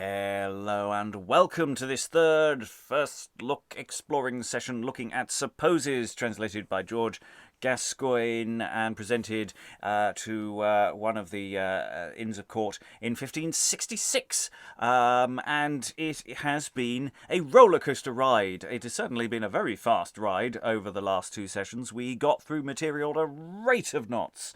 Hello and welcome to this first look exploring session looking at Supposes, translated by George Gascoigne and presented to one of the Inns of Court in 1566. And it has been a roller coaster ride. It has certainly been a very fast ride over the last two sessions. We got through material at a rate of knots.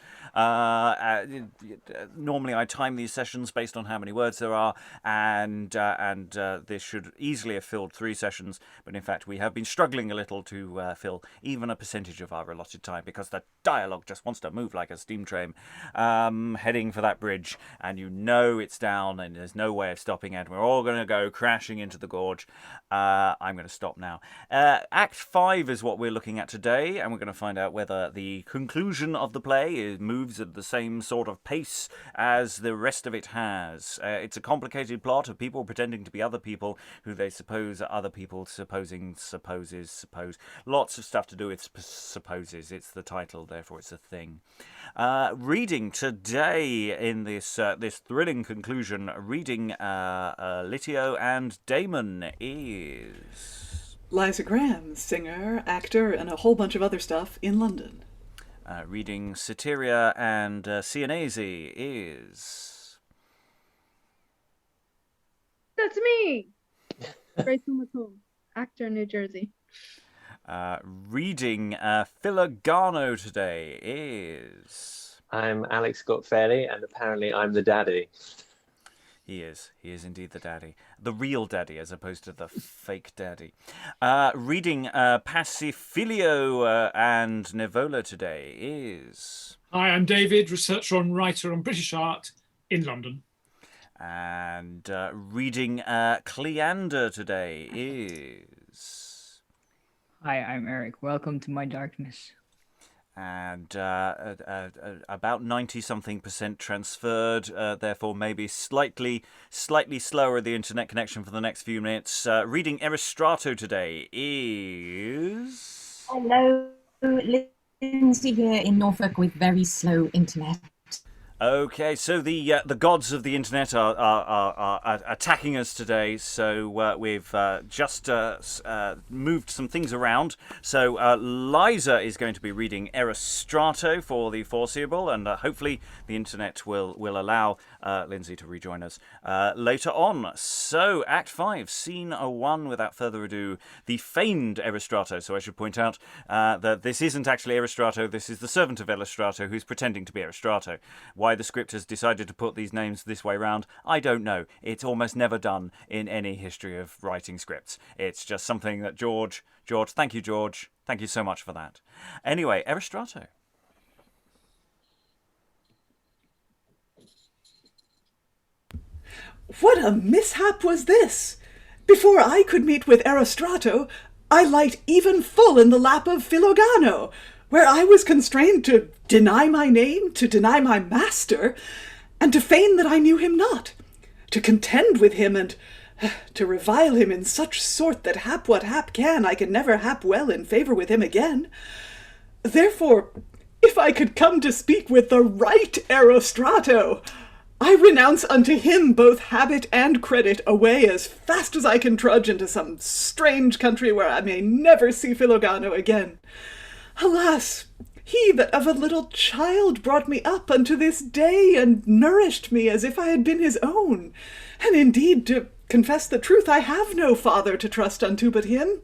Normally I time these sessions based on how many words there are, and this should easily have filled 3 sessions, but in fact we have been struggling a little to fill even a percentage of our allotted time, because the dialogue just wants to move like a steam train heading for that bridge, and you know it's down and there's no way of stopping it. We're all going to go crashing into the gorge. I'm going to stop now. Act 5 is what we're looking at today, and we're going to find out whether the conclusion of the play moves at the same sort of pace as the rest of it has. It's a complicated plot of people pretending to be other people who they suppose are other people, suppose. Lots of stuff to do with supposes. It's the title, therefore it's a thing. Reading today in this thrilling conclusion, reading Litio and Damon is... Liza Graham, singer, actor, and a whole bunch of other stuff in London. Reading Psiteria and Sienese is... That's me! Rachael, Nicole, actor, New Jersey. Reading Philogano today is... I'm Alex Scott Fairley, and apparently I'm the daddy. He is indeed the daddy. The real daddy, as opposed to the fake daddy. Reading Pasiphilo and Nevola today is... Hi, I'm David, researcher and writer on British art in London. And reading Cleander today is... Hi, I'm Eric. Welcome to my darkness. And about 90-something% transferred, therefore maybe slightly slower the internet connection for the next few minutes. Reading Erostrato today is... Hello, Lynsey here in Norfolk with very slow internet. Okay, so the gods of the internet are attacking us today. So we've just moved some things around. So Liza is going to be reading Erostrato for the foreseeable, and hopefully the internet will allow Lynsey to rejoin us later on. So Act 5, Scene 1. Without further ado, the feigned Erostrato. So I should point out that this isn't actually Erostrato. This is the servant of Erostrato who's pretending to be Erostrato. Why the script has decided to put these names this way round, I don't know. It's almost never done in any history of writing scripts. It's just something that George, thank you, George. Thank you so much for that. Anyway, Erostrato. What a mishap was this! Before I could meet with Erostrato, I light even full in the lap of Philogano, where I was constrained to deny my name, to deny my master, and to feign that I knew him not, to contend with him, and to revile him in such sort that hap what hap can, I can never hap well in favour with him again. Therefore, if I could come to speak with the right Erostrato, I renounce unto him both habit and credit away as fast as I can trudge into some strange country where I may never see Philogano again. Alas, he that of a little child brought me up unto this day, and nourished me as if I had been his own. And indeed, to confess the truth, I have no father to trust unto but him.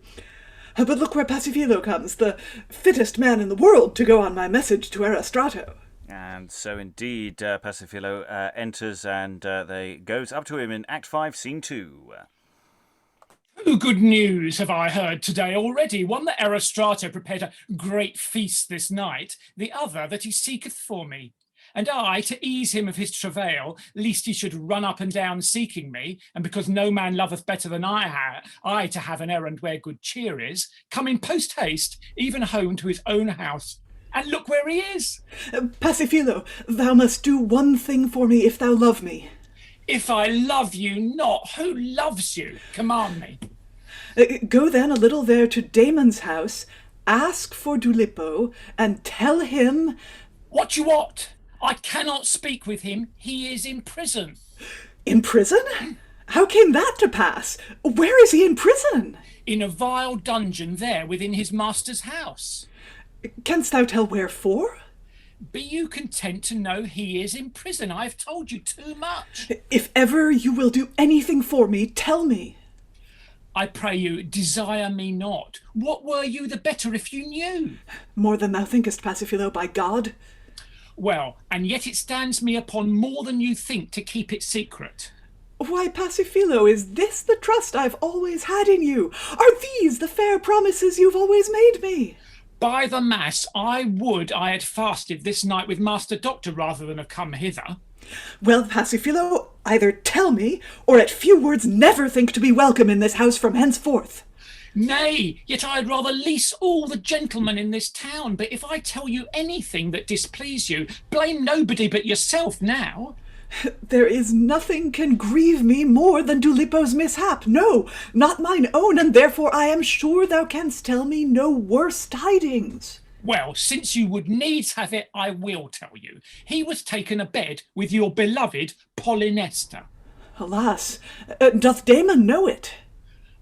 But look where Pasiphilo comes, the fittest man in the world to go on my message to Erostrato. And so indeed, Pasiphilo enters, and they goes up to him in Act 5, Scene 2. Oh, good news have I heard today already. One that Erostrato prepared a great feast this night, the other that he seeketh for me. And I, to ease him of his travail, lest he should run up and down seeking me, and because no man loveth better than I to have an errand where good cheer is, come in post-haste, even home to his own house. And look where he is. Pasiphilo, thou must do one thing for me if thou love me. If I love you not, who loves you? Command me. Go then a little there to Damon's house, ask for Dulipo, and tell him... What you what? I cannot speak with him. He is in prison. In prison? How came that to pass? Where is he in prison? In a vile dungeon there within his master's house. Canst thou tell wherefore? Be you content to know he is in prison? I have told you too much. If ever you will do anything for me, tell me. I pray you, desire me not. What were you the better if you knew? More than thou thinkest, Pasiphilo, by God. Well, and yet it stands me upon more than you think to keep it secret. Why, Pasiphilo, is this the trust I've always had in you? Are these the fair promises you've always made me? By the mass, I would I had fasted this night with Master Doctor rather than have come hither. Well, Pasiphilo, either tell me, or at few words never think to be welcome in this house from henceforth. Nay, yet I'd rather lease all the gentlemen in this town, but if I tell you anything that displease you, blame nobody but yourself now. There is nothing can grieve me more than Dulipo's mishap, no, not mine own, and therefore I am sure thou canst tell me no worse tidings. Well, since you would needs have it, I will tell you. He was taken abed with your beloved Polynesta. Alas, doth Damon know it?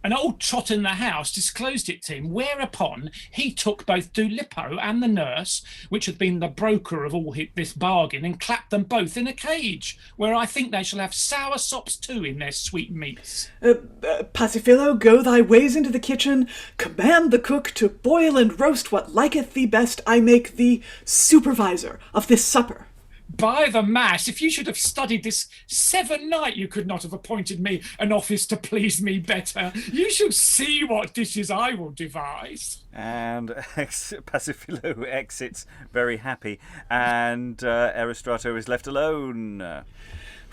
An old trot in the house disclosed it to him, whereupon he took both Dulipo and the nurse, which had been the broker of all this bargain, and clapped them both in a cage, where I think they shall have sour sops too in their sweet meats. Pasiphilo, go thy ways into the kitchen, command the cook to boil and roast what liketh thee best. I make thee supervisor of this supper. By the mass, if you should have studied this 7 night, you could not have appointed me an office to please me better. You shall see what dishes I will devise. And Pasiphilo exits very happy, and Erostrato is left alone.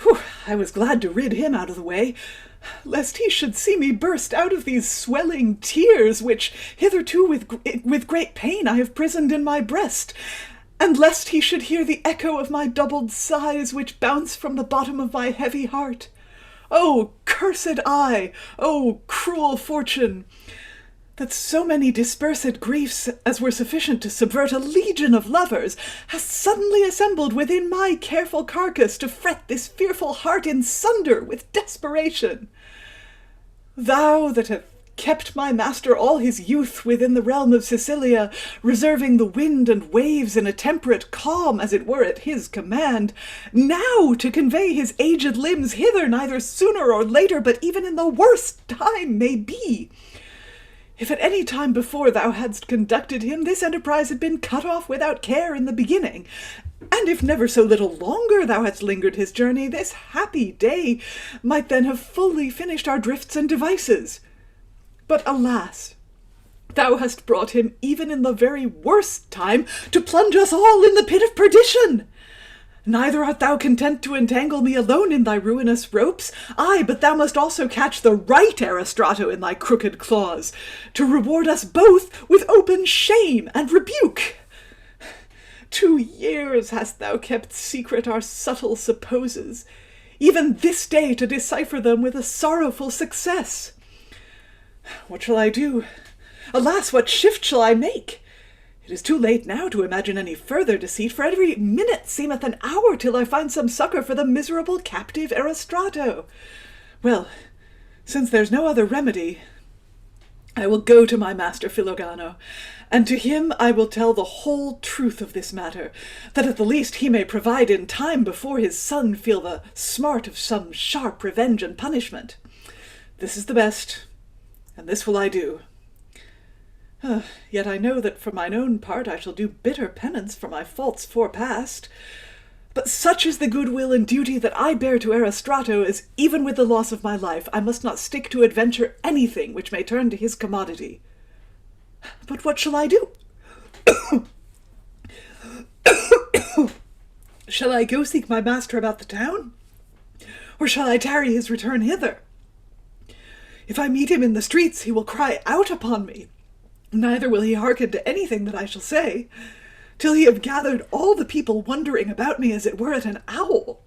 Whew, I was glad to rid him out of the way, lest he should see me burst out of these swelling tears, which hitherto with great pain I have prisoned in my breast, and lest he should hear the echo of my doubled sighs which bounce from the bottom of my heavy heart. Oh, cursed I! Oh, cruel fortune! That so many dispersed griefs as were sufficient to subvert a legion of lovers hast suddenly assembled within my careful carcass to fret this fearful heart in sunder with desperation. Thou that have kept my master all his youth within the realm of Sicilia, reserving the wind and waves in a temperate calm, as it were at his command, now to convey his aged limbs hither neither sooner or later, but even in the worst time may be. If at any time before thou hadst conducted him, this enterprise had been cut off without care in the beginning, and if never so little longer thou hadst lingered his journey, this happy day might then have fully finished our drifts and devices. But alas, thou hast brought him even in the very worst time to plunge us all in the pit of perdition. Neither art thou content to entangle me alone in thy ruinous ropes, aye, but thou must also catch the right Erostrato in thy crooked claws, to reward us both with open shame and rebuke. 2 years hast thou kept secret our subtle supposes, even this day to decipher them with a sorrowful success. What shall I do? Alas, what shift shall I make? It is too late now to imagine any further deceit, for every minute seemeth an hour till I find some succour for the miserable captive Erostrato. Well, since there's no other remedy, I will go to my master Philogano, and to him I will tell the whole truth of this matter, that at the least he may provide in time before his son feel the smart of some sharp revenge and punishment. This is the best, and this will I do. Yet I know that for mine own part I shall do bitter penance for my faults forepast. But such is the goodwill and duty that I bear to Erostrato, as even with the loss of my life I must not stick to adventure anything which may turn to his commodity. But what shall I do? Shall I go seek my master about the town? Or shall I tarry his return hither? If I meet him in the streets, he will cry out upon me. Neither will he hearken to anything that I shall say, till he have gathered all the people wondering about me as it were at an owl.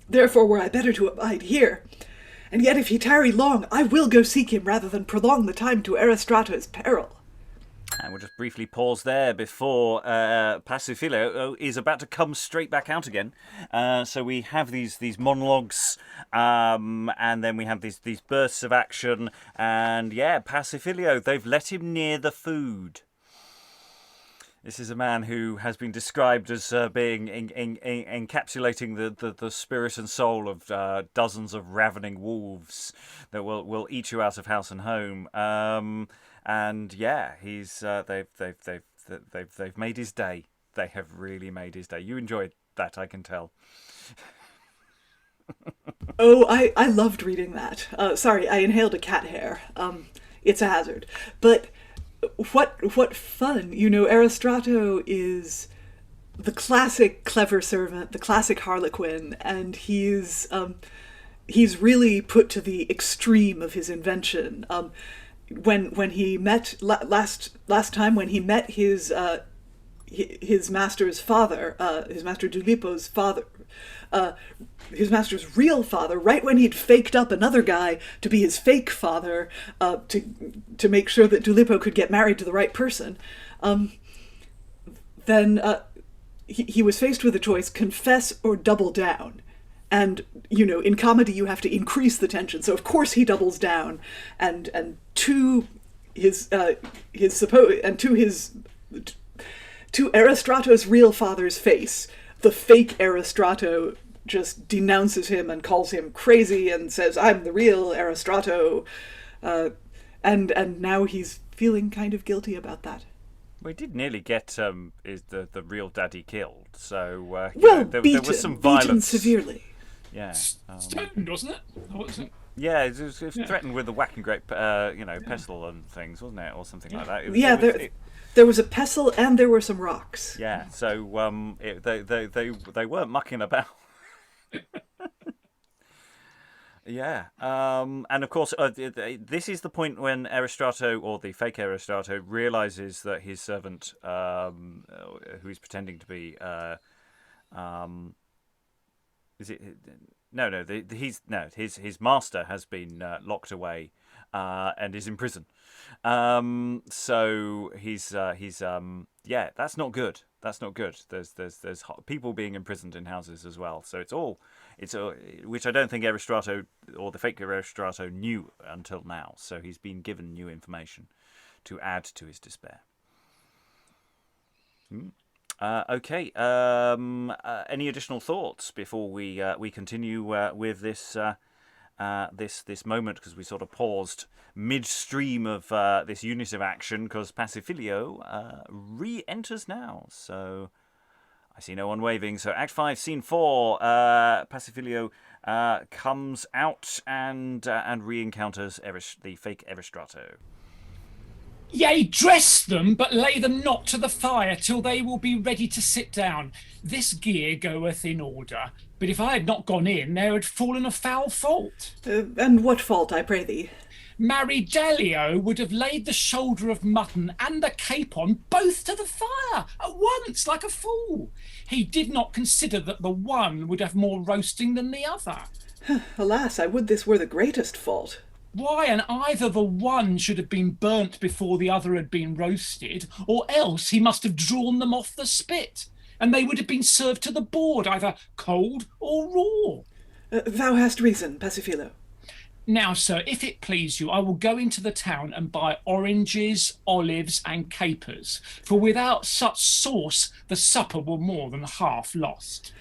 Therefore were I better to abide here. And yet if he tarry long, I will go seek him rather than prolong the time to Erostrato's peril. And we'll just briefly pause there before Pasiphilo is about to come straight back out again. So we have these monologues, and then we have these bursts of action. And yeah, Pasiphilo, they've let him near the food. This is a man who has been described as being encapsulating the spirit and soul of dozens of ravening wolves that will eat you out of house and home. And yeah, he's they've made his day. They have really made his day. You enjoyed that, I can tell. Oh, I loved reading that. Sorry, I inhaled a cat hair. It's a hazard. But what fun. Erostrato is the classic clever servant, the classic harlequin, and he's really put to the extreme of his invention. When he met last time, when he met his master's father, his master Dulipo's father, his master's real father, right when he'd faked up another guy to be his fake father, to make sure that Dulipo could get married to the right person, then he was faced with a choice: confess or double down. And in comedy you have to increase the tension, so of course he doubles down, and to Erostrato's real father's face, the fake Erostrato just denounces him and calls him crazy and says, "I'm the real Erostrato," and now he's feeling kind of guilty about that. We did nearly get the real daddy killed, so beaten, there was some beaten violence. severely. Yeah, Stoned, wasn't it? Or what was it? yeah, it was threatened with the whacking grape, pestle and things, wasn't it, or something like that? There was a pestle and there were some rocks. Yeah, so they weren't mucking about. Yeah, and of course, this is the point when Erostrato, or the fake Erostrato, realizes that his servant, who he's pretending to be, his master has been locked away and is in prison. So he's that's not good. That's not good. There's people being imprisoned in houses as well. So it's which I don't think Erostrato or the fake Erostrato knew until now. So he's been given new information to add to his despair. Okay. Any additional thoughts before we continue with this this moment, because we sort of paused midstream of this unit of action because Pasiphilo re-enters now. So I see no one waving. So Act 5, Scene 4, Pasiphilo comes out and re-encounters the fake Erostrato. Yea, dress them, but lay them not to the fire till they will be ready to sit down. This gear goeth in order. But if I had not gone in, there had fallen a foul fault. And what fault, I pray thee? Marry Delio would have laid the shoulder of mutton and the capon both to the fire at once, like a fool. He did not consider that the one would have more roasting than the other. Alas, I would this were the greatest fault. Why, and either the one should have been burnt before the other had been roasted, or else he must have drawn them off the spit, and they would have been served to the board, either cold or raw. Thou hast reason, Pasiphilo. Now, sir, if it please you, I will go into the town and buy oranges, olives, and capers, for without such sauce the supper were more than half lost.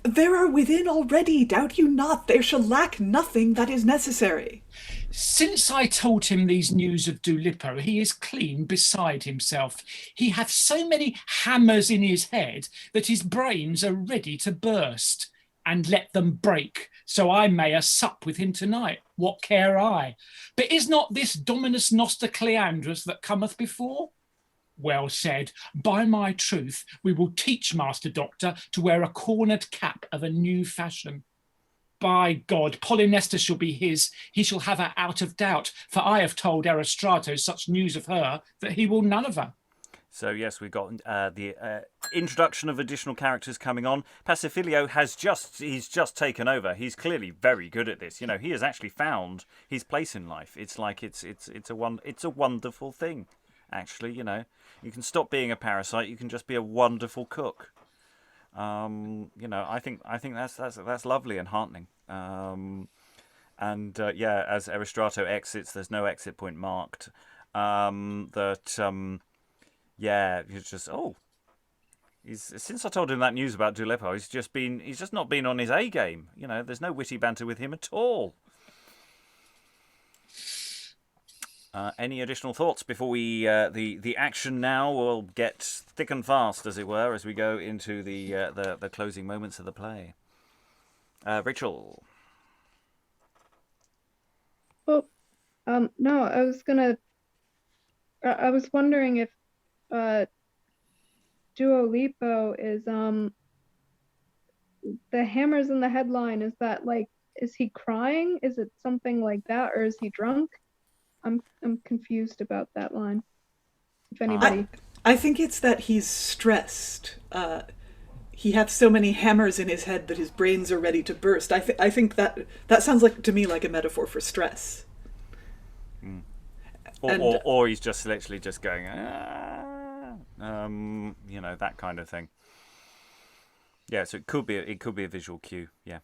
There are within already, doubt you not, there shall lack nothing that is necessary. Since I told him these news of Dulipo, he is clean beside himself. He hath so many hammers in his head that his brains are ready to burst. And let them break, so I may a sup with him tonight. What care I? But is not this Dominus Noster Cleandrus that cometh before? Well said. By my truth, we will teach Master Doctor to wear a cornered cap of a new fashion. By God, Polynesta shall be his. He shall have her out of doubt, for I have told Erostrato such news of her that he will none of her. So yes, we've got the introduction of additional characters coming on. Pasiphilo he's just taken over. He's clearly very good at this. He has actually found his place in life. It's like it's a wonderful thing, Actually, you can stop being a parasite. You can just be a wonderful cook. I think that's lovely and heartening. As Erostrato exits, there's no exit point marked. He's just since I told him that news about Dulepo, he's just not been on his A game. There's no witty banter with him at all. Any additional thoughts before we the action now will get thick and fast, as it were, as we go into the closing moments of the play? Rachael. Well, no, I was wondering if Duolipo is the hammers in the headline. Is that is he crying? Is it something like that, or is he drunk? I'm confused about that line. If anybody, I think it's that he's stressed. He has so many hammers in his head that his brains are ready to burst. I think that sounds to me like a metaphor for stress. Mm. Or he's just literally just going, that kind of thing. Yeah, so it could be a visual cue. Yeah.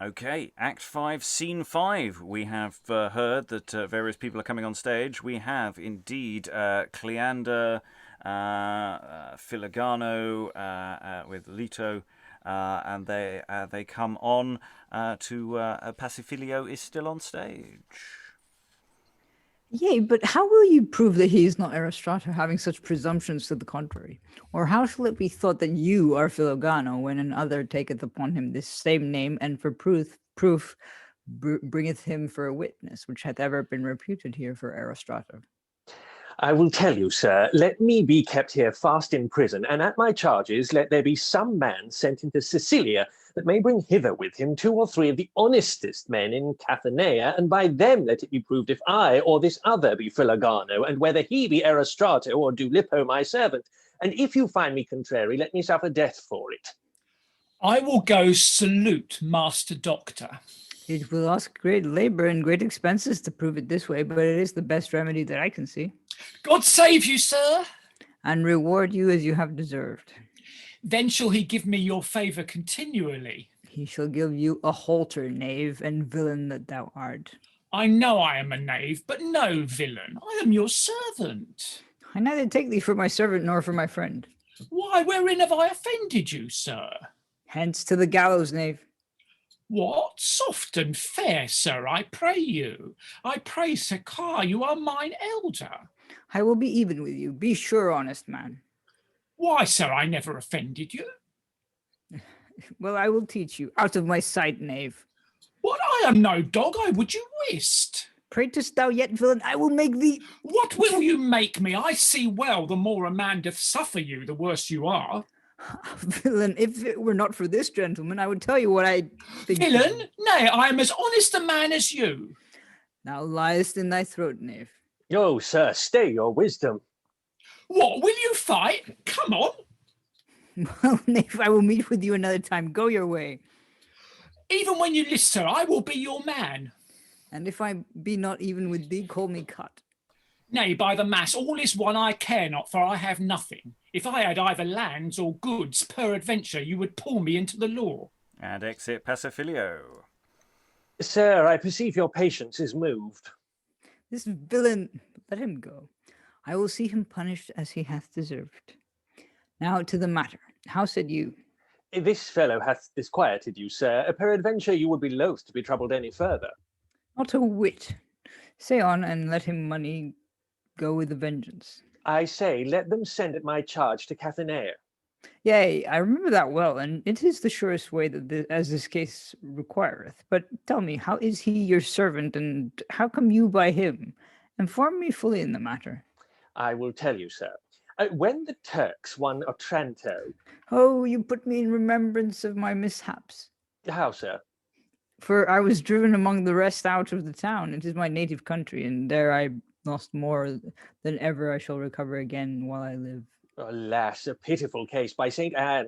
Okay, Act 5, Scene 5. We have heard that various people are coming on stage. We have indeed Cleander, Philogano with Litio, and they come on to Pasiphilo is still on stage. Yea, but how will you prove that he is not Erostrato, having such presumptions to the contrary? Or how shall it be thought that you are Philogano, when another taketh upon him this same name, and for proof bringeth him for a witness, which hath ever been reputed here for Erostrato? I will tell you, sir, let me be kept here fast in prison, and at my charges let there be some man sent into Sicilia that may bring hither with him 2 or 3 of the honestest men in Cathanea, and by them let it be proved if I or this other be Philogano, and whether he be Erostrato or Duolipo my servant. And if you find me contrary, let me suffer death for it. I will go salute Master Doctor. It will ask great labor and great expenses to prove it this way, but it is the best remedy that I can see. God save you, sir. And reward you as you have deserved. Then shall he give me your favour continually. He shall give you a halter, knave and villain that thou art. I know I am a knave, but no villain. I am your servant. I neither take thee for my servant nor for my friend. Why, wherein have I offended you, sir? Hence to the gallows, knave. What? Soft and fair, sir, I pray you. I pray, Sir Car, you are mine elder. I will be even with you. Be sure, honest man. Why, sir, I never offended you. Well, I will teach you. Out of my sight, knave. What? I am no dog, I would you wist. Pratest thou yet, villain? I will make thee... What will you make me? I see well the more a man doth suffer you, the worse you are. Villain, if it were not for this gentleman, I would tell you what I think. Villain? Nay, I am as honest a man as you. Thou liest in thy throat, knave. Oh, sir, stay your wisdom. What, will you fight? Come on. Well, knave, I will meet with you another time. Go your way. Even when you list, sir, I will be your man. And if I be not even with thee, call me cut. Nay, by the mass, all is one I care not, for I have nothing. If I had either lands or goods, peradventure you would pull me into the law. And exit Pasiphilo. Sir, I perceive your patience is moved. This villain, let him go. I will see him punished as he hath deserved. Now to the matter. How said you? This fellow hath disquieted you, sir. Peradventure you would be loath to be troubled any further. Not a whit. Say on, and let him money go with a vengeance. I say, let them send at my charge to Cathanea. Yea, I remember that well, and it is the surest way that as this case requireth. But tell me, how is he your servant, and how come you by him? Inform me fully in the matter. I will tell you, sir. When the Turks won Otranto... Oh, you put me in remembrance of my mishaps. How, sir? For I was driven among the rest out of the town. It is my native country, and there I lost more than ever I shall recover again while I live. Alas, a pitiful case by St. Anne.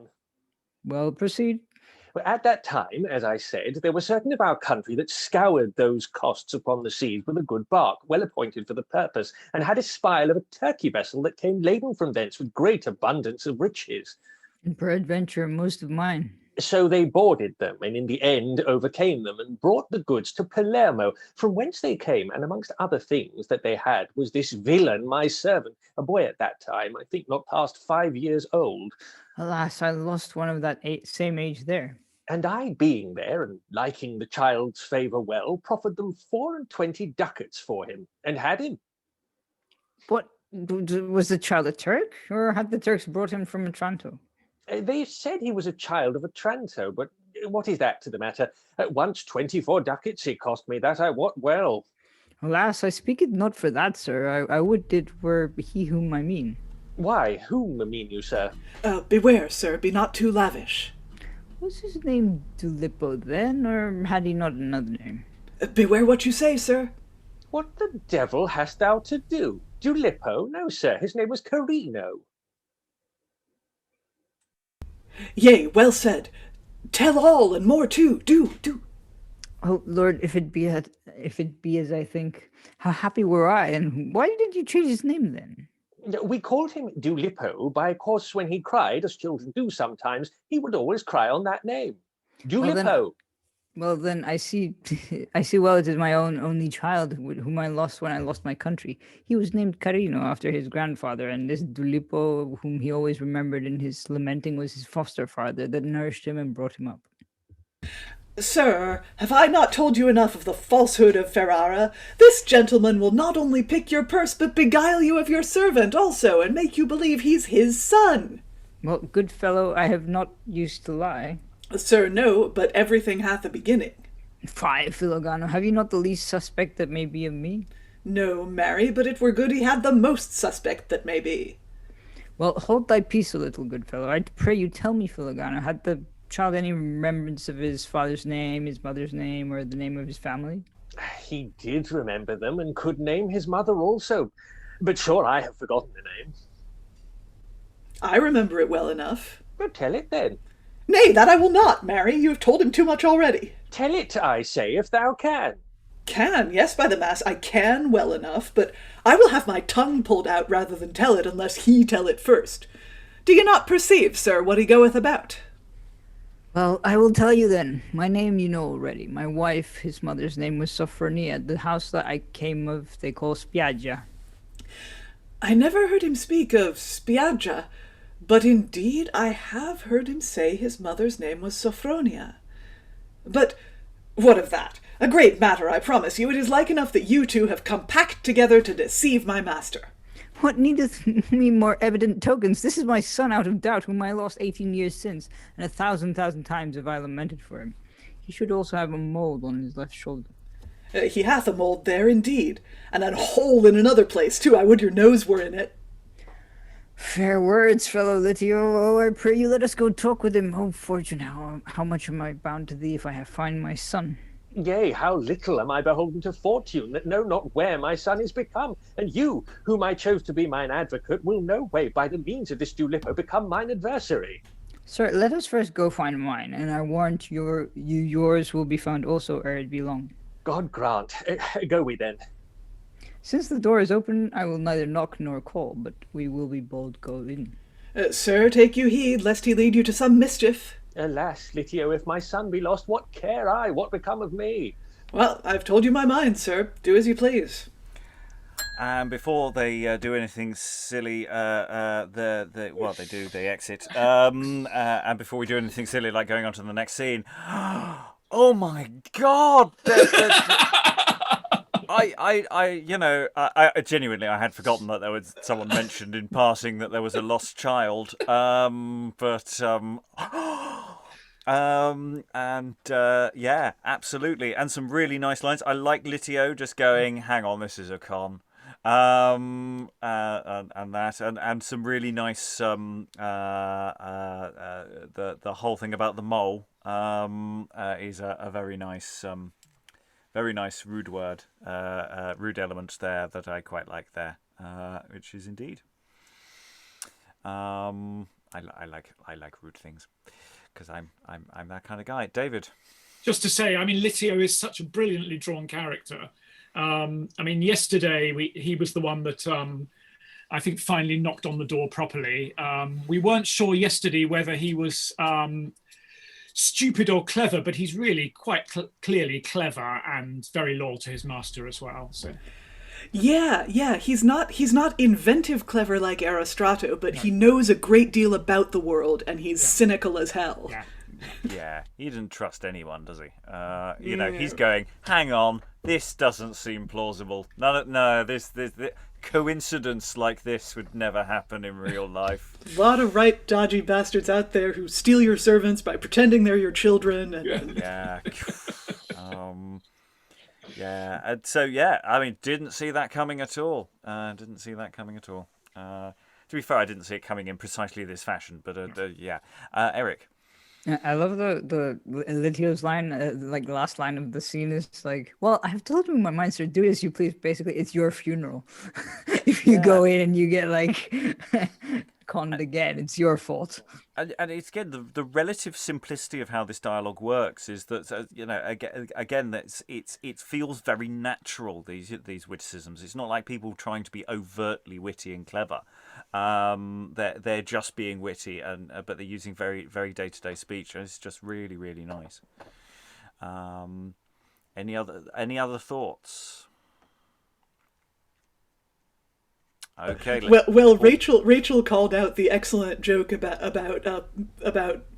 Well, proceed. Well, at that time, as I said, there were certain of our country that scoured those coasts upon the seas with a good bark, well appointed for the purpose, and had espial of a Turkey vessel that came laden from thence with great abundance of riches. And peradventure, most of mine. So they boarded them, and in the end overcame them, and brought the goods to Palermo, from whence they came, and amongst other things that they had was this villain, my servant, a boy at that time, I think not past 5 years old. Alas, I lost one of that same age there. And I, being there, and liking the child's favour well, proffered them 24 ducats for him, and had him. What, was the child a Turk, or had the Turks brought him from Otranto? They said he was a child of Otranto, but what is that to the matter? At once 24 ducats he cost me, that I wot well. Alas, I speak it not for that, sir. I would it were he whom I mean. Why, whom mean you, sir? Beware, sir, be not too lavish. Was his name Dulipo then, or had he not another name? Beware what you say, sir. What the devil hast thou to do? Dulipo? No, sir, his name was Carino. Yea, well said. Tell all, and more too. Do. Oh, Lord, if it be as I think, how happy were I, and why did you change his name then? We called him Dulipo by course when he cried, as children do sometimes, he would always cry on that name. Dulipo. Well then, I see well it is my only child whom I lost when I lost my country. He was named Carino after his grandfather, and this Dulipo, whom he always remembered in his lamenting, was his foster father that nourished him and brought him up. Sir, have I not told you enough of the falsehood of Ferrara? This gentleman will not only pick your purse, but beguile you of your servant also, and make you believe he's his son. Well, good fellow, I have not used to lie. Sir, no, but everything hath a beginning. Fie, Philogano, have you not the least suspect that may be of me? No, marry, but it were good he had the most suspect that may be. Well, hold thy peace a little, good fellow. I pray you tell me, Philogano, had the child any remembrance of his father's name, his mother's name, or the name of his family? He did remember them, and could name his mother also. But sure, I have forgotten the name. I remember it well enough. But tell it then. Nay, that I will not, marry. You have told him too much already. Tell it, I say, if thou can. Can, yes, by the mass, I can well enough, but I will have my tongue pulled out rather than tell it, unless he tell it first. Do you not perceive, sir, what he goeth about? Well, I will tell you then. My name you know already. My wife, his mother's name was Sophronia. The house that I came of they call Spiaggia. I never heard him speak of Spiaggia, but indeed I have heard him say his mother's name was Sophronia. But what of that? A great matter, I promise you. It is like enough that you two have come packed together to deceive my master. What needeth me more evident tokens? This is my son out of doubt, whom I lost 18 years since, and 1,000 times have I lamented for him. He should also have a mould on his left shoulder. He hath a mould there, indeed, and a hole in another place, too. I would your nose were in it. Fair words, fellow Litio. Oh, I pray you let us go talk with him. Oh, fortune, how much am I bound to thee if I have find my son? Yea, how little am I beholden to fortune, that know not where my son is become. And you, whom I chose to be mine advocate, will no way by the means of this Dulipo become mine adversary. Sir, let us first go find mine, and I warrant yours will be found also ere it be long. God grant. Go we then. Since the door is open, I will neither knock nor call, but we will be bold go in. Sir, take you heed, lest he lead you to some mischief. Alas, Litio, if my son be lost, what care I? What become of me? Well, I've told you my mind, sir. Do as you please. And before they do anything silly, they exit. And before we do anything silly, like going on to the next scene, oh my God! I genuinely, I had forgotten that there was someone mentioned in passing that there was a lost child. Yeah, absolutely, and some really nice lines. I like Litio just going, "Hang on, this is a con," and some really nice the whole thing about the mole is a very nice. Very nice rude word, rude element there that I quite like there, which is indeed. I like rude things. because I'm that kind of guy. David. Just to say, I mean, Litio is such a brilliantly drawn character. I mean, yesterday he was the one that I think finally knocked on the door properly. We weren't sure yesterday whether he was stupid or clever, but he's really quite clearly clever and very loyal to his master as well. So. Yeah, he's not inventive clever like Erostrato, but he knows a great deal about the world, and he's cynical as hell. Yeah, he doesn't trust anyone, does he? He's going, hang on, this doesn't seem plausible. No, this coincidence like this would never happen in real life. A lot of dodgy bastards out there who steal your servants by pretending they're your children. Yeah. And so, I mean, didn't see that coming at all. To be fair, I didn't see it coming in precisely this fashion, but Eric. I love the Litio's line, like the last line of the scene is like, well, I have told you my mind's do as you please. Basically, it's your funeral. If you go in and you get like conned again, it's your fault. And it's again the relative simplicity of how this dialogue works is that again that it feels very natural, these witticisms. It's not like people trying to be overtly witty and clever. They're just being witty but they're using very very day-to-day speech, and it's just really really nice. Any other thoughts? Okay. Well, Rachael called out the excellent joke about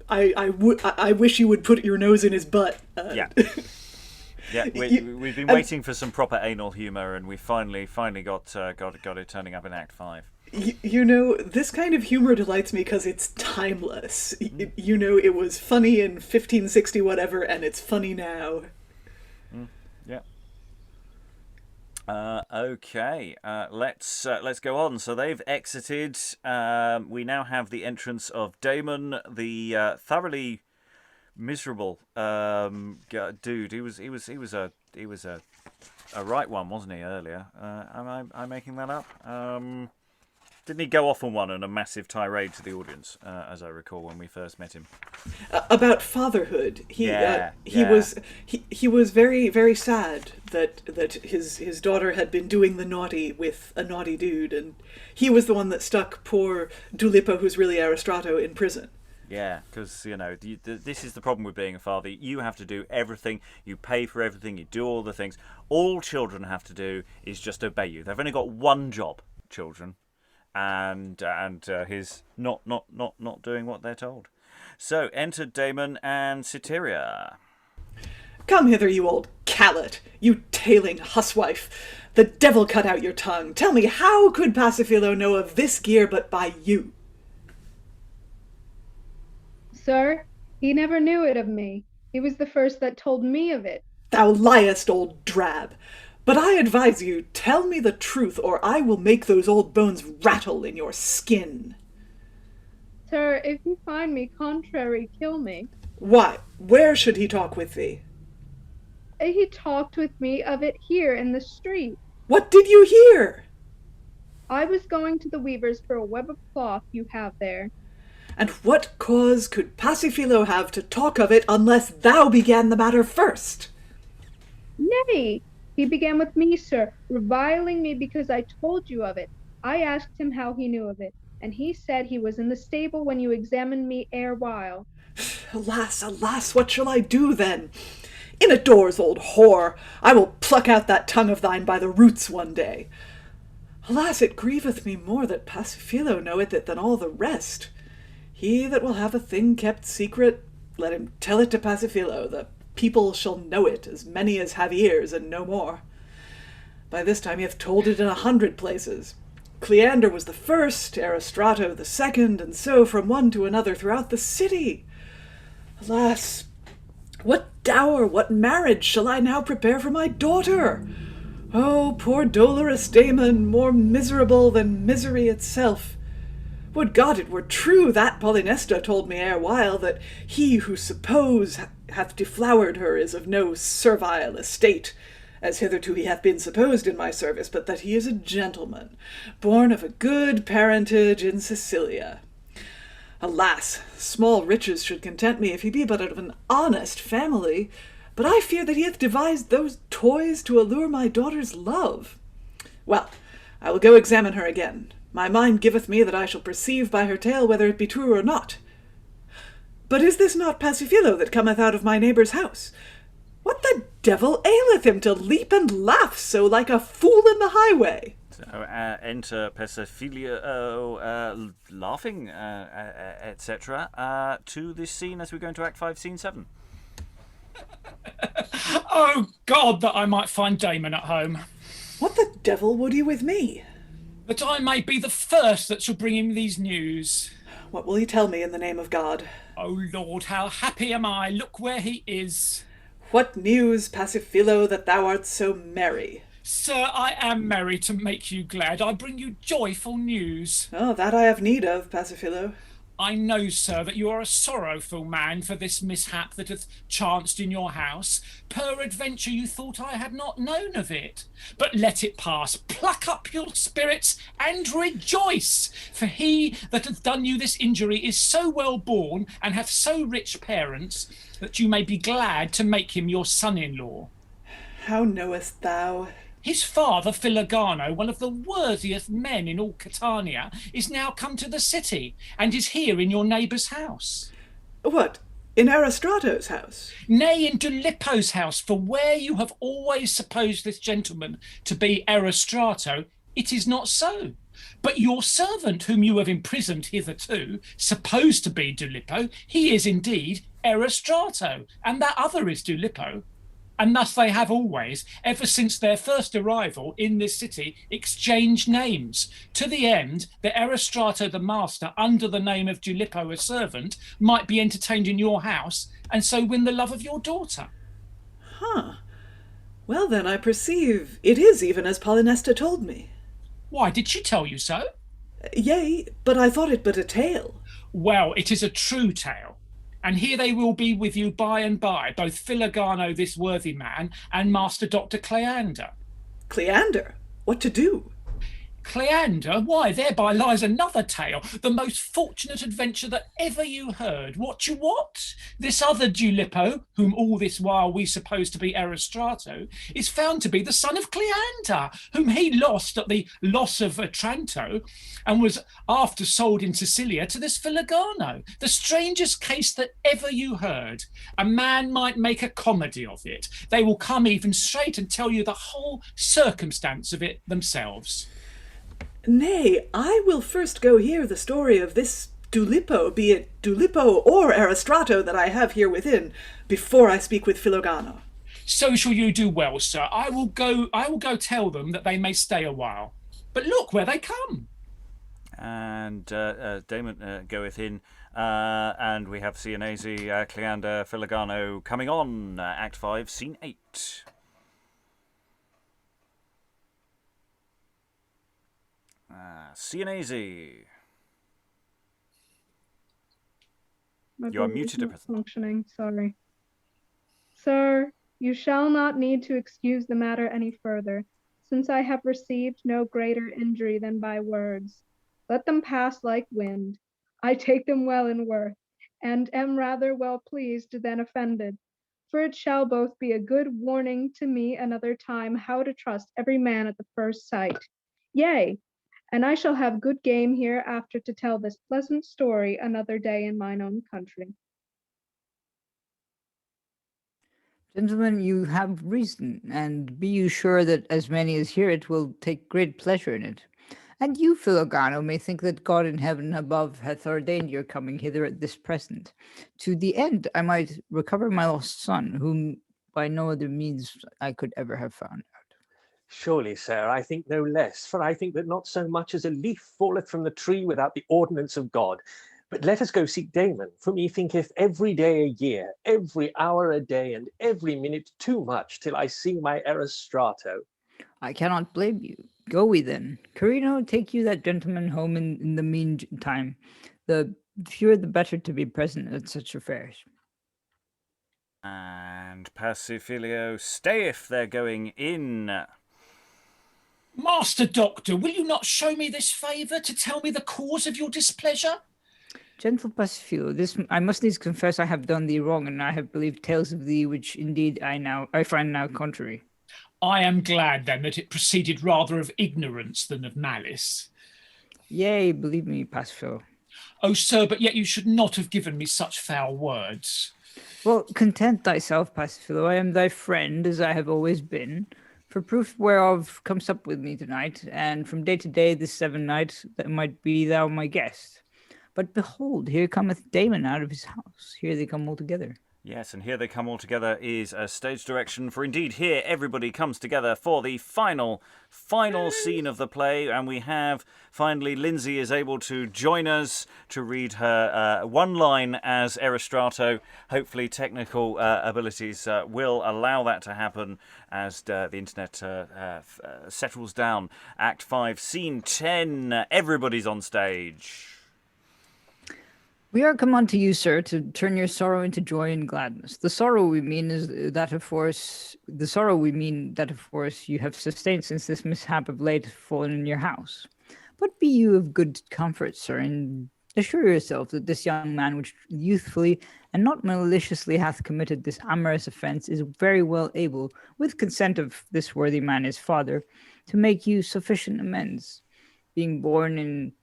I wish you would put your nose in his butt. Yeah, we've been waiting for some proper anal humor, and we finally got it turning up in Act 5. This kind of humor delights me because it's timeless. It was funny in 1560 whatever, and it's funny now. Yeah. Okay, let's go on. So they've exited. We now have the entrance of Damon, the thoroughly miserable dude. He was a right one, wasn't he? Earlier, am I making that up? Didn't he go off on one and a massive tirade to the audience, as I recall when we first met him? About fatherhood. He was very very sad that his daughter had been doing the naughty with a naughty dude, and he was the one that stuck poor Dulipa, who's really Erostrato, in prison. Yeah, because this is the problem with being a father. You have to do everything. You pay for everything. You do all the things. All children have to do is just obey you. They've only got one job, children. And his not doing what they're told. So enter Damon and Psiteria. Come hither, you old callet, you tailing huswife. The devil cut out your tongue. Tell me, how could Pasiphilo know of this gear but by you? Sir, he never knew it of me. He was the first that told me of it. Thou liest, old drab. But I advise you, tell me the truth, or I will make those old bones rattle in your skin. Sir, if you find me contrary, kill me. Why, where should he talk with thee? He talked with me of it here in the street. What did you hear? I was going to the weaver's for a web of cloth you have there. And what cause could Pasiphilo have to talk of it unless thou began the matter first? Nay, he began with me, sir, reviling me because I told you of it. I asked him how he knew of it, and he said he was in the stable when you examined me erewhile. Alas, alas, what shall I do then? In a doors, old whore, I will pluck out that tongue of thine by the roots one day. Alas, it grieveth me more that Pasiphilo knoweth it than all the rest. He that will have a thing kept secret, let him tell it to Pasiphilo. The people shall know it, as many as have ears, and no more. By this time he hath told it in 100 places. Cleander was the first, Erostrato the second, and so from one to another throughout the city. Alas, what dower, what marriage shall I now prepare for my daughter? Oh, poor dolorous Damon, more miserable than misery itself. Would God it were true that Polynesta told me erewhile, that he who suppose hath deflowered her is of no servile estate, as hitherto he hath been supposed in my service, but that he is a gentleman, born of a good parentage in Sicilia. Alas, small riches should content me if he be but of an honest family. But I fear that he hath devised those toys to allure my daughter's love. Well, I will go examine her again. My mind giveth me that I shall perceive by her tale whether it be true or not. But is this not Pasiphilo that cometh out of my neighbour's house? What the devil aileth him to leap and laugh so like a fool in the highway? So enter Pasiphilo laughing, etc. To this scene as we go into Act 5, Scene 7. Oh, God, that I might find Damon at home. What the devil would he with me? That I may be the first that shall bring him these news. What will he tell me in the name of God? Oh, Lord, how happy am I! Look where he is. What news, Pasiphilo, that thou art so merry? Sir, I am merry to make you glad. I bring you joyful news. Oh, that I have need of, Pasiphilo. I know, sir, that you are a sorrowful man for this mishap that hath chanced in your house. Peradventure you thought I had not known of it. But let it pass. Pluck up your spirits and rejoice, for he that hath done you this injury is so well born and hath so rich parents that you may be glad to make him your son-in-law. How knowest thou? His father, Philogano, one of the worthiest men in all Catania, is now come to the city, and is here in your neighbour's house. What, in Erostrato's house? Nay, in Dulipo's house, for where you have always supposed this gentleman to be Erostrato, it is not so. But your servant, whom you have imprisoned hitherto, supposed to be Dulipo, he is indeed Erostrato, and that other is Dulipo. And thus they have always, ever since their first arrival in this city, exchanged names, to the end that Erostrato the master, under the name of Dulipo a servant, might be entertained in your house, and so win the love of your daughter. Huh. Well then, I perceive it is even as Polynesta told me. Why, did she tell you so? Yea, but I thought it but a tale. Well, it is a true tale. And here they will be with you by and by, both Philogano, this worthy man, and Master Dr. Cleander. Cleander? What to do? Cleander? Why, thereby lies another tale, the most fortunate adventure that ever you heard. What you what? This other Dulipo, whom all this while we suppose to be Erostrato, is found to be the son of Cleander, whom he lost at the loss of Otranto, and was after sold in Sicilia to this Philogano. The strangest case that ever you heard. A man might make a comedy of it. They will come even straight and tell you the whole circumstance of it themselves. Nay, I will first go hear the story of this Dulipo, be it Dulipo or Erostrato that I have here within, before I speak with Philogano. So shall you do well, sir. I will go tell them that they may stay a while. But look where they come. And Damon goeth in, and we have Sienese, Cleander, Philogano coming on. Act 5, Scene 8. Sienese. You are muted at present. Functioning, sorry. Sir, you shall not need to excuse the matter any further, since I have received no greater injury than by words. Let them pass like wind. I take them well in worth, and am rather well pleased than offended. For it shall both be a good warning to me another time how to trust every man at the first sight. Yea, and I shall have good game hereafter to tell this pleasant story another day in mine own country. Gentlemen, you have reason, and be you sure that as many as hear it will take great pleasure in it. And you, Philogano, may think that God in heaven above hath ordained your coming hither at this present, to the end I might recover my lost son, whom by no other means I could ever have found out. Surely, sir, I think no less, for I think that not so much as a leaf falleth from the tree without the ordinance of God. But let us go seek Damon, for me thinketh every day a year, every hour a day, and every minute too much, till I see my Erostrato. I cannot blame you. Go we then. Carino, take you that gentleman home in the meantime. The fewer the better to be present at such affairs. And Pasiphilo, stay if they're going in. Master Doctor, will you not show me this favour to tell me the cause of your displeasure? Gentle Pasiphilo, this I must needs confess I have done thee wrong, and I have believed tales of thee which indeed I find now contrary. I am glad then that it proceeded rather of ignorance than of malice. Yea, believe me, Pasiphilo. Oh, sir, but yet you should not have given me such foul words. Well, content thyself, Pasiphilo. I am thy friend, as I have always been. For proof whereof comes up with me tonight, and from day to day this 7 nights that might be thou my guest. But behold, here cometh Damon out of his house. Here they come all together. Yes, and here they come all together is a stage direction, for indeed here everybody comes together for the final scene of the play, and we have finally Lynsey is able to join us to read her one line as Erostrato. Hopefully technical abilities will allow that to happen as the internet settles down. Act 5, Scene 10, everybody's on stage. We are come unto you, sir, to turn your sorrow into joy and gladness. The sorrow we mean that of force you have sustained since this mishap of late fallen in your house. But be you of good comfort, sir, and assure yourself that this young man which youthfully and not maliciously hath committed this amorous offence is very well able, with consent of this worthy man his father, to make you sufficient amends, being born in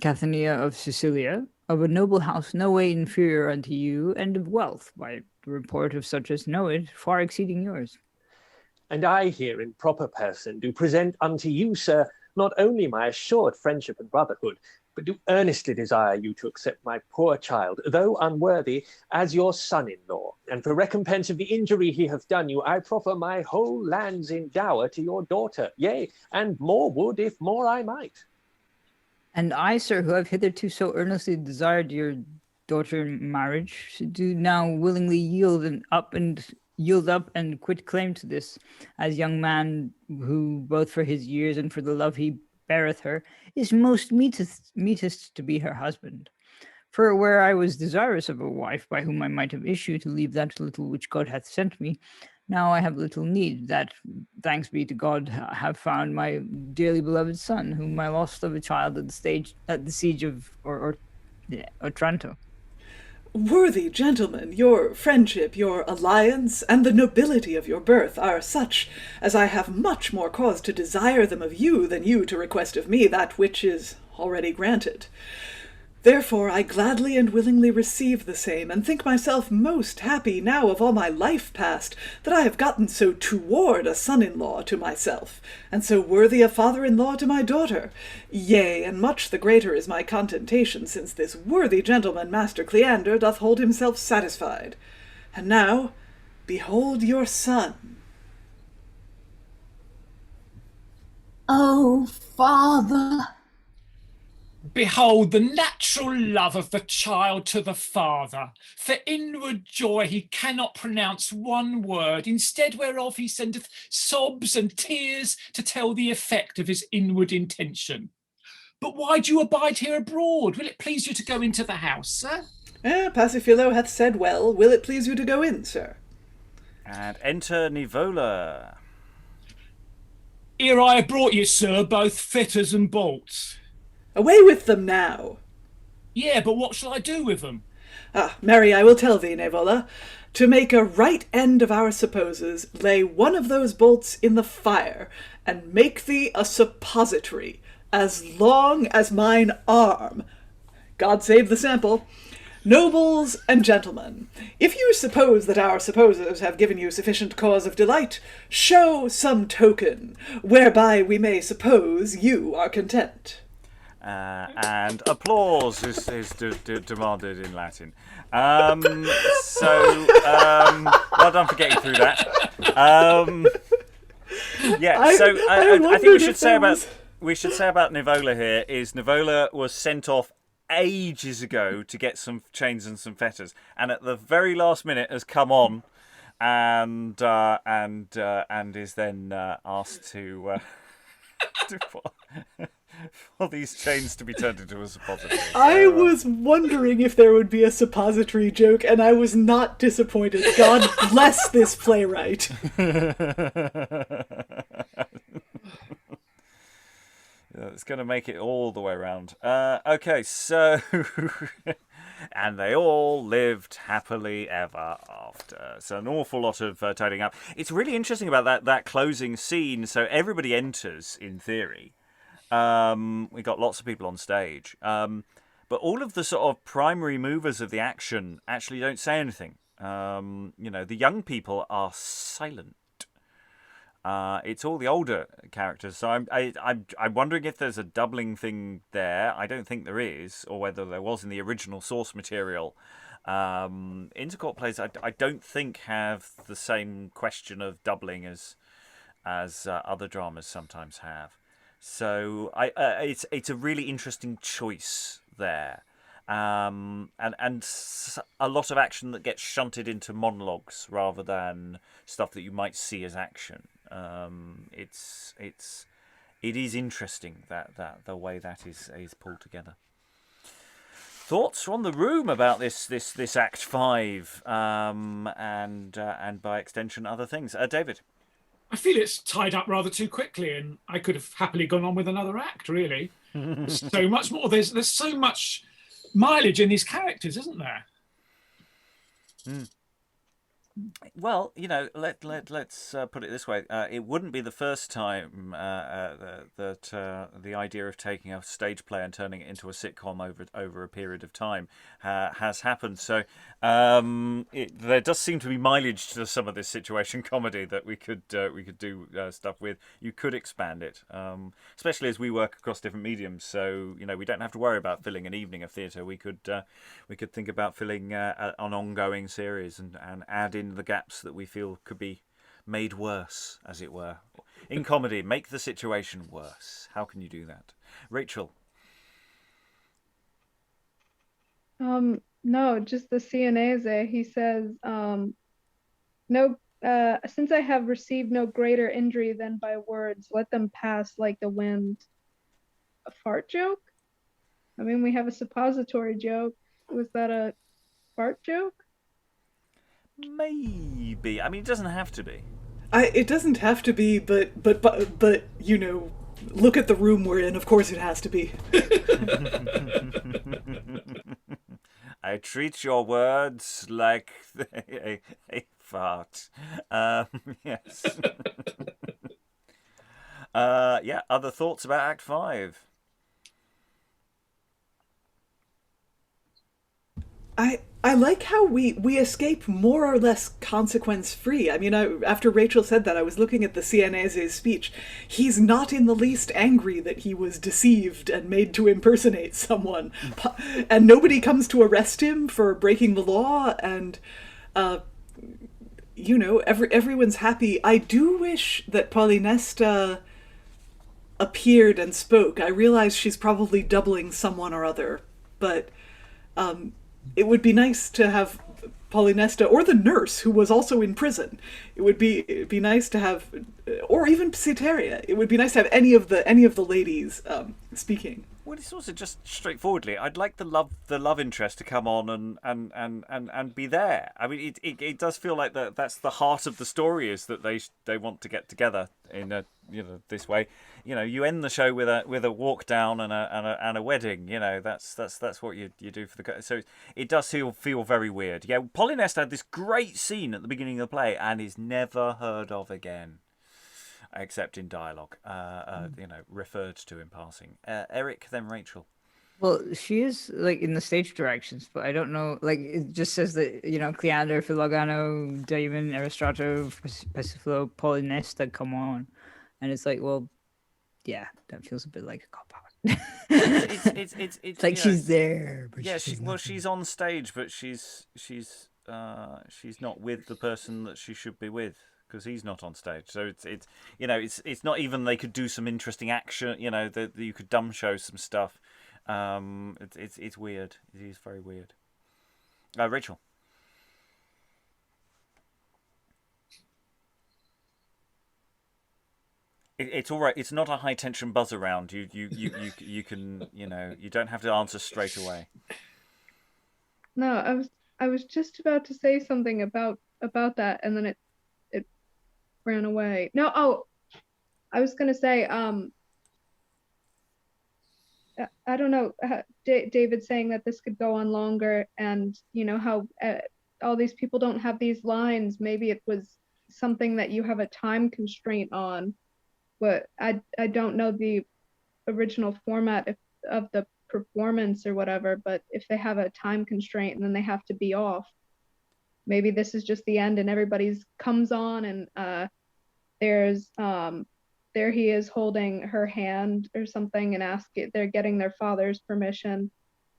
Cathania of Sicilia, of a noble house no way inferior unto you, and of wealth, by the report of such as know it, far exceeding yours. And I here in proper person do present unto you, sir, not only my assured friendship and brotherhood, but do earnestly desire you to accept my poor child, though unworthy, as your son-in-law. And for recompense of the injury he hath done you, I proffer my whole lands in dower to your daughter, yea, and more would, if more I might. And I, sir, who have hitherto so earnestly desired your daughter in marriage, do now willingly yield up and quit claim to this, as young man who, both for his years and for the love he beareth her, is most meetest to be her husband. For where I was desirous of a wife by whom I might have issue to leave that little which God hath sent me, now I have little need that, thanks be to God, have found my dearly beloved son, whom I lost of a child at the siege of Otranto. Worthy gentlemen, your friendship, your alliance, and the nobility of your birth are such as I have much more cause to desire them of you than you to request of me that which is already granted. Therefore I gladly and willingly receive the same, and think myself most happy now of all my life past, that I have gotten so toward a son-in-law to myself, and so worthy a father-in-law to my daughter. Yea, and much the greater is my contentation, since this worthy gentleman, Master Cleander, doth hold himself satisfied. And now, behold your son. Oh, father! Behold the natural love of the child to the father. For inward joy he cannot pronounce one word, instead whereof he sendeth sobs and tears to tell the effect of his inward intention. But why do you abide here abroad? Will it please you to go into the house, sir? Pasiphilo hath said well. Will it please you to go in, sir? And enter Nevola. Here I have brought you, sir, both fetters and bolts. Away with them now. Yeah, but what shall I do with them? Marry, I will tell thee, Nevola. To make a right end of our supposes, lay one of those bolts in the fire, and make thee a suppository, as long as mine arm. God save the sample. Nobles and gentlemen, if you suppose that our supposers have given you sufficient cause of delight, show some token, whereby we may suppose you are content. And applause is demanded in Latin. Well done for getting through that. I think we should say about Nevola here is Nevola was sent off ages ago to get some chains and some fetters, and at the very last minute has come on and is then asked to for these chains to be turned into a suppository. I was wondering if there would be a suppository joke, and I was not disappointed. God bless this playwright. It's going to make it all the way around. Okay, so... and they all lived happily ever after. So an awful lot of tidying up. It's really interesting about that closing scene. So everybody enters, in theory. We got lots of people on stage. But all of the sort of primary movers of the action actually don't say anything. The young people are silent. It's all the older characters, so I'm wondering if there's a doubling thing there. I don't think there is, or whether there was in the original source material. Intercourt plays, I don't think have the same question of doubling as other dramas sometimes have. So it's a really interesting choice there. And a lot of action that gets shunted into monologues rather than stuff that you might see as action. It is interesting that the way that is pulled together. Thoughts from the room about this Act 5 and by extension other things. David. I feel it's tied up rather too quickly, and I could have happily gone on with another act. Really, there's so much more. There's so much mileage in these characters, isn't there? Well, let's put it this way. It wouldn't be the first time that the idea of taking a stage play and turning it into a sitcom over a period of time has happened. So there does seem to be mileage to some of this situation comedy that we could do stuff with. You could expand it, especially as we work across different mediums. So we don't have to worry about filling an evening of theatre. We could think about filling an ongoing series and add in the gaps that we feel could be made worse, as it were. In comedy, make the situation worse. How can you do that? Rachael? No, just the Sienese. He says, no, since I have received no greater injury than by words, let them pass like the wind. A fart joke? I mean, we have a suppository joke. Was that a fart joke? Maybe. I mean, it doesn't have to be. It doesn't have to be, but look at the room we're in. Of course, it has to be. I treat your words like a fart. Yes. Yeah. Other thoughts about Act 5? I like how we escape more or less consequence free. I mean, after Rachael said that, I was looking at the Sienese's speech. He's not in the least angry that he was deceived and made to impersonate someone, and nobody comes to arrest him for breaking the law. And everyone's happy. I do wish that Polynesta appeared and spoke. I realize she's probably doubling someone or other, but it would be nice to have Polynesta or the nurse who was also in prison. It'd be nice to have, or even Psiteria. It would be nice to have any of the ladies speaking. Well, it's also just straightforwardly, I'd like the love interest to come on and be there. I mean, it does feel like that's the heart of the story, is that they want to get together in a this way. You end the show with a walk down and a wedding. That's what you do for the. So it does feel very weird. Yeah, Polynesta had this great scene at the beginning of the play and is never heard of again, except in dialogue, referred to in passing. Eric, then Rachael. Well, she is like in the stage directions, but I don't know. Like it just says that Cleander, Philogano, Damon, Erostrato, Pasiphilo, Polynesta come on, and it's like, well, yeah, that feels a bit like a cop out. It's like she's there, but yeah, she's on stage, but she's not with the person that she should be with, because he's not on stage. So it's not even they could do some interesting action. That you could dumb show some stuff. It's weird. It is very weird. Rachael. It's all right. It's not a high tension buzz around. You can you don't have to answer straight away. No, I was just about to say something about that, and then it ran away. No, I was gonna say I don't know, David saying that this could go on longer, and how all these people don't have these lines. Maybe it was something that you have a time constraint on, but I don't know the original format of the performance or whatever, but if they have a time constraint and then they have to be off, maybe this is just the end and everybody's comes on, and there's there he is holding her hand or something and they're getting their father's permission,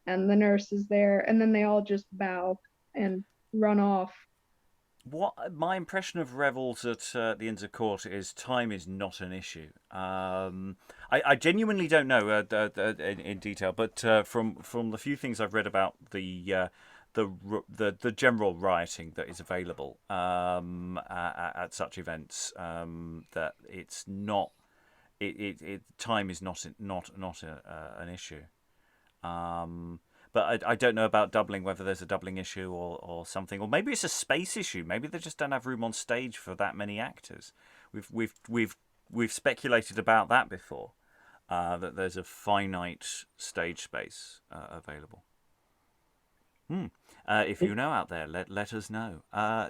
and the nurse is there, and then they all just bow and run off. What my impression of revels at the Inns of Court is, time is not an issue. I genuinely don't know in detail, but from the few things I've read about the general rioting that is available at such events, that it's not time is not an issue. But I don't know about doubling, whether there's a doubling issue or something, or maybe it's a space issue. Maybe they just don't have room on stage for that many actors. We've speculated about that before, that there's a finite stage space available. If you know out there, let us know.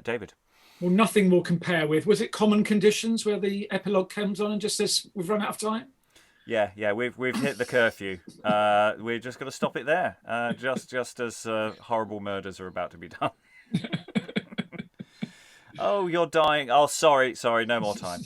David? Well, nothing will compare with, was it Common Conditions, where the epilogue comes on and just says, we've run out of time? Yeah, we've hit the curfew. We're just going to stop it there, just as horrible murders are about to be done. Oh, you're dying. Oh, sorry, no more time.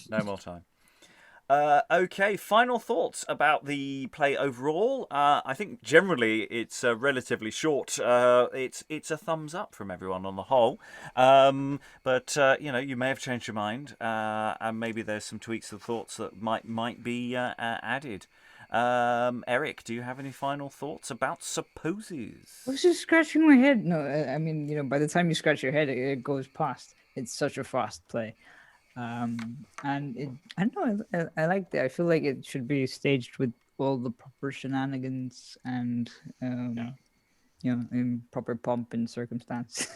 Okay, final thoughts about the play overall. I think generally it's relatively short. It's a thumbs up from everyone on the whole. But you may have changed your mind, and maybe there's some tweaks of thoughts that might be added. Eric, do you have any final thoughts about Supposes? I was just scratching my head. No, I mean, by the time you scratch your head, it goes past. It's such a fast play. And I don't know, I like that. I feel like it should be staged with all the proper shenanigans and in proper pomp and circumstance.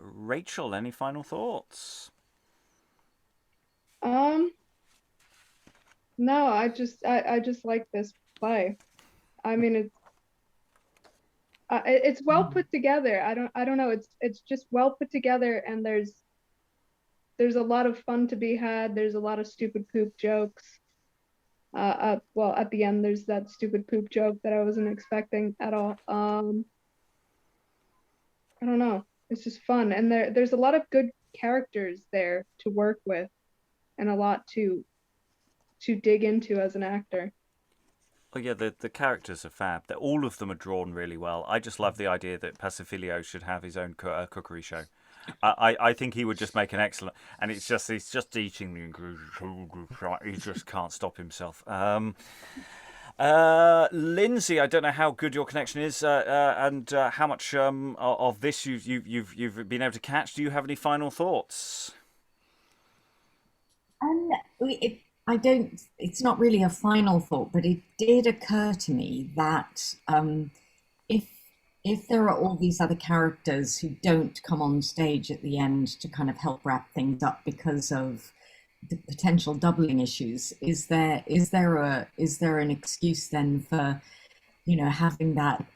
Rachael, any final thoughts? No, I just like this play. I mean, it's well put together. I don't know. It's just well put together, and there's a lot of fun to be had. There's a lot of stupid poop jokes. Well, at the end, there's that stupid poop joke that I wasn't expecting at all. I don't know. It's just fun, and there's a lot of good characters there to work with, and a lot to dig into as an actor. Oh yeah, the characters are fab. All of them are drawn really well. I just love the idea that Pasiphilo should have his own cookery show. I think he would just make an excellent. And he's just eating the ingredients. He just can't stop himself. Lynsey, I don't know how good your connection is, and how much of this you've been able to catch. Do you have any final thoughts? I don't, it's not really a final thought, but it did occur to me that if there are all these other characters who don't come on stage at the end to kind of help wrap things up because of the potential doubling issues, is there an excuse then for, having that,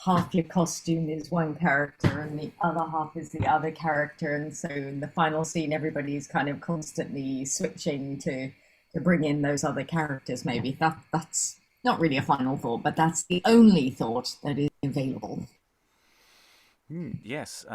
half your costume is one character and the other half is the other character, and so in the final scene everybody's kind of constantly switching to bring in those other characters? Maybe that's not really a final thought, but that's the only thought that is available. Yes,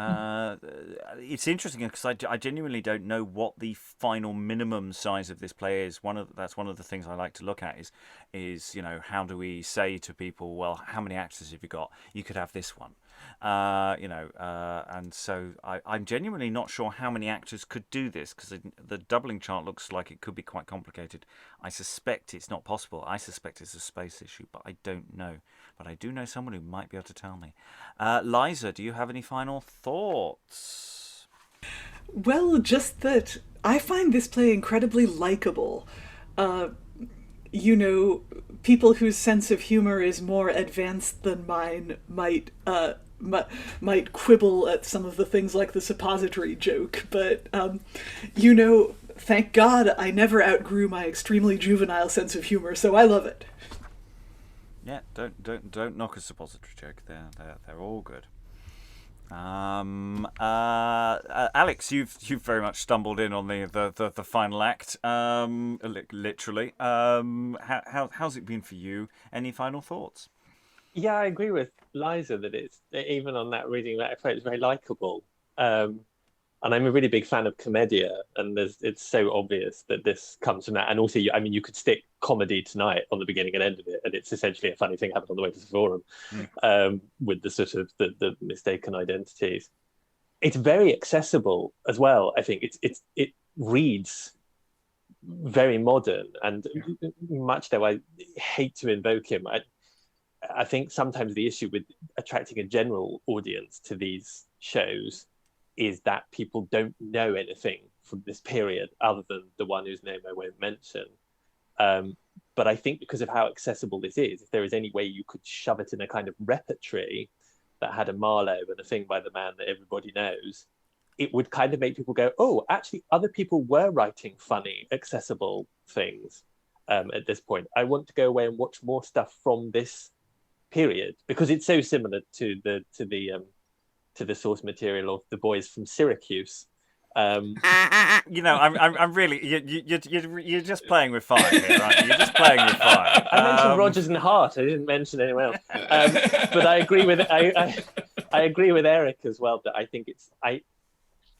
it's interesting because I genuinely don't know what the final minimum size of this play is. That's one of the things I like to look at is how do we say to people, well, how many actors have you got? You could have this one, and so I'm genuinely not sure how many actors could do this, because the doubling chart looks like it could be quite complicated. I suspect it's not possible. I suspect it's a space issue, but I don't know. But I do know someone who might be able to tell me. Liza, do you have any final thoughts? Well, just that I find this play incredibly likable. People whose sense of humor is more advanced than mine might quibble at some of the things like the suppository joke, but thank God I never outgrew my extremely juvenile sense of humor, so I love it. Yeah, don't knock a suppository joke. They're all good. Alex, you've very much stumbled in on the final act, literally. How's it been for you? Any final thoughts? Yeah, I agree with Liza that it's, even on that reading that approach, it's very likable. And I'm a really big fan of commedia, and it's so obvious that this comes from that. And also, you could stick comedy tonight on the beginning and end of it, and it's essentially a funny thing happened on the way to the forum, with the sort of the mistaken identities. It's very accessible as well. I think it reads very modern, and much though I hate to invoke him, I think sometimes the issue with attracting a general audience to these shows is that people don't know anything from this period other than the one whose name I won't mention. But I think because of how accessible this is, if there is any way you could shove it in a kind of repertory that had a Marlowe and a thing by the man that everybody knows, it would kind of make people go, oh, actually, other people were writing funny, accessible things at this point. I want to go away and watch more stuff from this period because it's so similar to the source material of the boys from Syracuse. I'm really you're just playing with fire here, right? You're just playing with fire. I mentioned Rogers and Hart. I didn't mention anyone else. But I agree with I agree with Eric as well that I think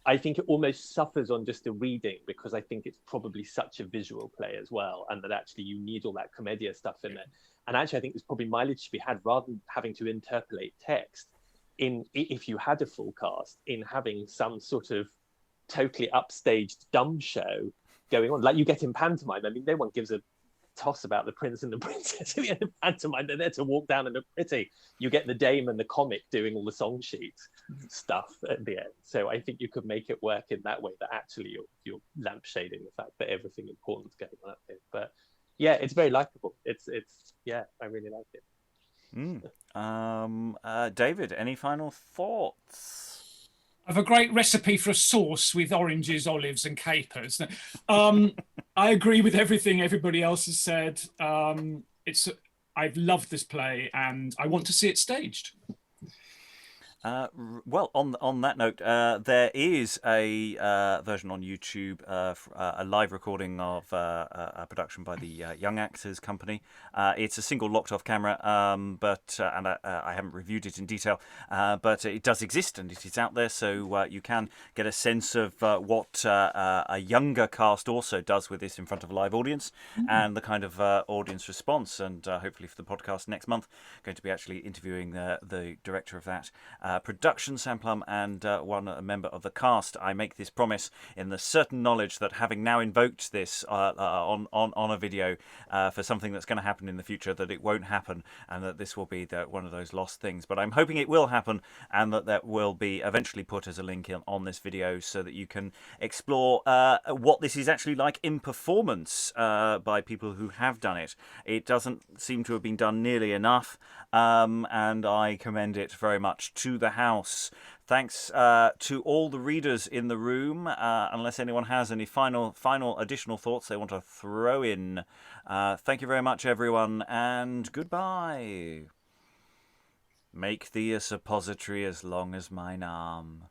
I think it almost suffers on just the reading because I think it's probably such a visual play as well, and that actually you need all that commedia stuff in there. And actually, I think there's probably mileage to be had rather than having to interpolate text. If you had a full cast, in having some sort of totally upstaged dumb show going on, like you get in pantomime. I mean, no one gives a toss about the prince and the princess at the end of pantomime. They're there to walk down and look pretty. You get the dame and the comic doing all the song sheets stuff at the end. So I think you could make it work in that way, that actually you're lampshading the fact that everything important's going on up here. But yeah, it's very likable. It's yeah, I really like it. David, any final thoughts? I have a great recipe for a sauce with oranges, olives, and capers. I agree with everything everybody else has said. I've loved this play, and I want to see it staged. Well, on that note, there is a version on YouTube, a live recording of a production by the Young Actors Company. It's a single locked-off camera, but I haven't reviewed it in detail, but it does exist and it is out there, so you can get a sense of what a younger cast also does with this in front of a live audience, and the kind of audience response. And hopefully for the podcast next month, going to be actually interviewing the director of that production, Sam Plum, and one member of the cast. I make this promise in the certain knowledge that having now invoked this on a video for something that's going to happen in the future, that it won't happen, and that this will be one of those lost things. But I'm hoping it will happen, and that will be eventually put as a link on this video so that you can explore what this is actually like in performance by people who have done it. It doesn't seem to have been done nearly enough, and I commend it very much to the house. Thanks to all the readers in the room. Unless anyone has any final additional thoughts they want to throw in. Thank you very much, everyone, and goodbye. Make thee a suppository as long as mine arm.